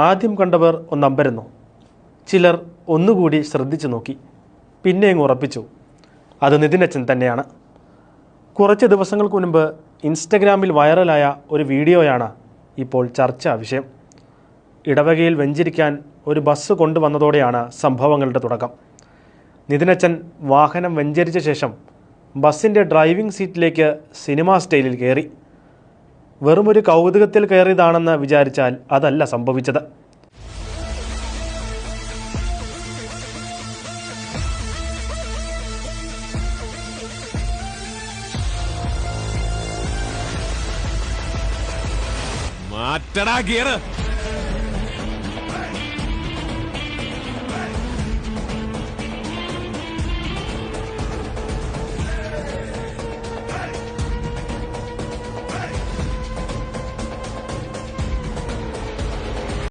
ആദ്യം കണ്ടവർ ഒന്നമ്പരന്നു. ചിലർ ഒന്നുകൂടി ശ്രദ്ധിച്ചു നോക്കി. പിന്നെയും ഉറപ്പിച്ചു, അത് നിതിനച്ചൻ തന്നെയാണ്. കുറച്ച് ദിവസങ്ങൾക്ക് മുൻപ് ഇൻസ്റ്റഗ്രാമിൽ വൈറലായ ഒരു വീഡിയോയാണ് ഇപ്പോൾ ചർച്ചാ വിഷയം. ഇടവകയിൽ വെഞ്ചരിക്കാൻ ഒരു ബസ് കൊണ്ടുവന്നതോടെയാണ് സംഭവങ്ങളുടെ തുടക്കം. നിതിനച്ചൻ വാഹനം വെഞ്ചരിച്ച ശേഷം ബസ്സിൻ്റെ ഡ്രൈവിംഗ് സീറ്റിലേക്ക് സിനിമാ സ്റ്റൈലിൽ കയറി. വെറുമൊരു കൗതുകത്തിൽ കയറിയതാണെന്ന് വിചാരിച്ചാൽ അതല്ല സംഭവിച്ചത്. മാറ്റടാ ഗിയർ.